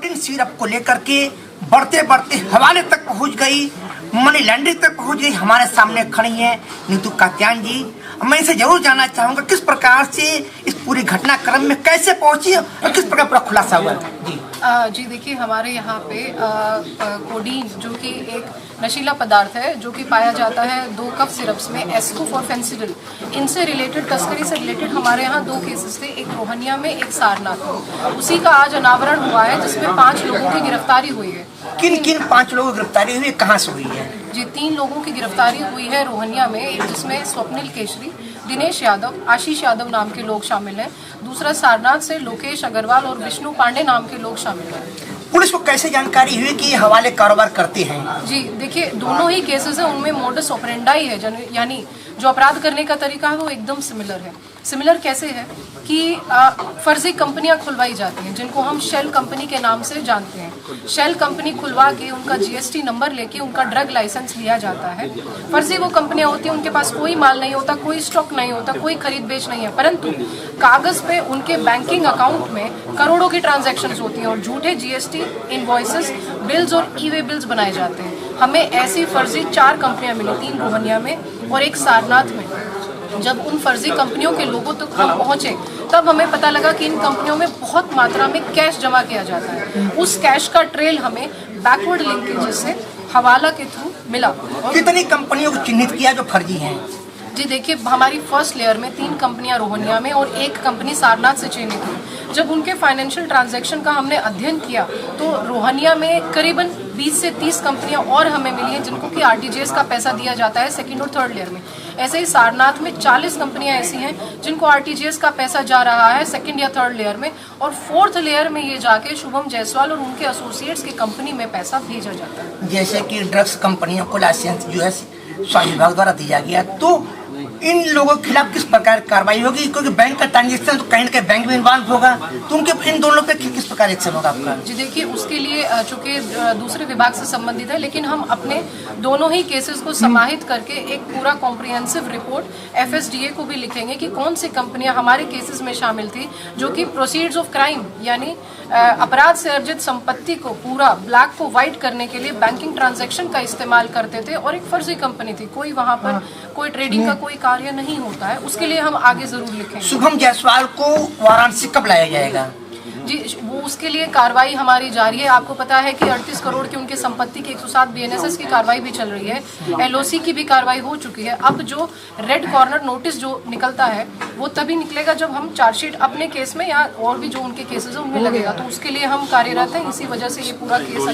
Voting syrup को लेकर के बढ़ते बढ़ते हवाले तक पहुंच गई, मनी लैंड्रिंग तक पहुंच गई। हमारे सामने खड़ी है नीतू कात्यायन जी। मैं इनसे जरूर जानना चाहूंगा किस प्रकार से इस पूरी घटनाक्रम में कैसे पहुंची और किस प्रकार पूरा खुलासा हुआ जी। जी देखिए, हमारे यहाँ पे कोडीन जो कि एक नशीला पदार्थ है जो कि पाया जाता है 2 कफ सिरप्स में, एस्कोफॉर्फेंसिडिल, इनसे रिलेटेड, तस्करी से रिलेटेड हमारे यहाँ 2 केसेस थे, एक रोहनिया में, एक सारनाथ में। उसी का आज अनावरण हुआ है जिसमें 5 लोगों की गिरफ्तारी हुई है। किन किन 5 लोगों की गिरफ्तारी हुई, कहाँ से हुई है जी? 3 लोगों की गिरफ्तारी हुई है रोहनिया में, जिसमें स्वप्निल केशरी, दिनेश यादव, आशीष यादव नाम के लोग शामिल हैं। दूसरा सारनाथ से लोकेश अग्रवाल और विष्णु पांडे नाम के लोग शामिल हैं। पुलिस को कैसे जानकारी हुई कि ये हवाले कारोबार करते हैं? जी देखिए, दोनों ही केसेस है, उनमें मोडस ऑपरेंडाई है, यानी जो अपराध करने का तरीका है वो एकदम सिमिलर है। सिमिलर कैसे है कि फर्जी कंपनियां खुलवाई जाती हैं जिनको हम शेल कंपनी के नाम से जानते हैं। शेल कंपनी खुलवा के उनका जीएसटी नंबर लेके उनका ड्रग लाइसेंस लिया जाता है। फर्जी वो कंपनियां होती हैं, उनके पास कोई माल नहीं होता, कोई स्टॉक नहीं होता, कोई खरीद बेच नहीं है, परंतु कागज पे उनके बैंकिंग अकाउंट में करोड़ों की ट्रांजैक्शंस होती हैं और झूठे जीएसटी, इनवॉइसेस, बिल्स और ई-वे बिल्स बनाए जाते हैं। हमें ऐसी फर्जी 4 कंपनियां मिली, 3 रोहनिया में और एक सारनाथ में। जब उन फर्जी कंपनियों के लोगों तक हम पहुंचे तब हमें पता लगा कि इन कंपनियों में बहुत मात्रा में कैश जमा किया जाता है। उस कैश का ट्रेल हमें बैकवर्ड लिंकेज से हवाला के थ्रू मिला। कितनी कंपनियों को चिन्हित किया जो फर्जी हैं? जी देखिए, हमारी फर्स्ट लेयर में 3 कंपनियां रोहनिया में और 1 कंपनी सारनाथ से चिन्हित हुई। जब उनके फाइनेंशियल ट्रांजैक्शन का हमने अध्ययन किया तो रोहनिया में करीबन 20 से 30 कंपनियां और हमें मिली हैं जिनको कि आरटीजीएस का पैसा दिया जाता है 2nd और 3rd लेयर में। ऐसे ही सारनाथ में 40 कंपनियां ऐसी हैं जिनको आरटीजीएस का पैसा जा रहा है 2nd या 3rd लेयर में, और 4th लेयर में ये जाके शुभम जायसवाल और उनके एसोसिएट्स की कंपनी में पैसा भेजा जाता है। जैसे कि ड्रग्स कंपनियों को लाइसेंस जो है स्वास्थ्य विभाग द्वारा दिया गया, तो इन लोगों के खिलाफ किस प्रकार कार्रवाई होगी? क्योंकि बैंक का ट्रांजेक्शन तो कहीं ना कहीं बैंक में इन्वॉल्व होगा, तो उनके इन दोनों पे किस प्रकार एक्शन होगा आपका? जी देखिए, उसके लिए चूंकि दूसरे विभाग से संबंधित है, लेकिन हम अपने दोनों ही केसेस को समाहित करके एक पूरा कॉम्प्रिहेंसिव रिपोर्ट एफएसडीए को भी लिखेंगे कि कौन सी कंपनियां हमारे केसेस में शामिल थी जो कि प्रोसीड्स ऑफ क्राइम यानी अपराध से अर्जित संपत्ति को पूरा ब्लैक को व्हाइट करने के लिए बैंकिंग ट्रांजैक्शन का इस्तेमाल करते थे, और एक फर्जी कंपनी थी। कोई वहां पर कोई ट्रेडिंग का कोई कार्य नहीं होता है। उसके लिए हम आगे जरूर लिखेंगे। शुभम जायसवाल को वाराणसी कब लाया जाएगा? जी, वो उसके लिए कार्रवाई हमारी जारी है। आपको पता है कि 38 करोड़ की उनकी संपत्ति की 107 बीएनएसएस की कार्रवाई भी चल रही है, एलओसी की भी कार्रवाई हो चुकी है। अब जो रेड कॉर्नर नोटिस जो निकलता है वो तभी निकलेगा जब हम चार्जशीट अपने केस में या और भी जो उनके केसेस हैं उनमें लगेगा, तो उसके लिए हम कार्यरत हैं। इसी वजह से ये पूरा केस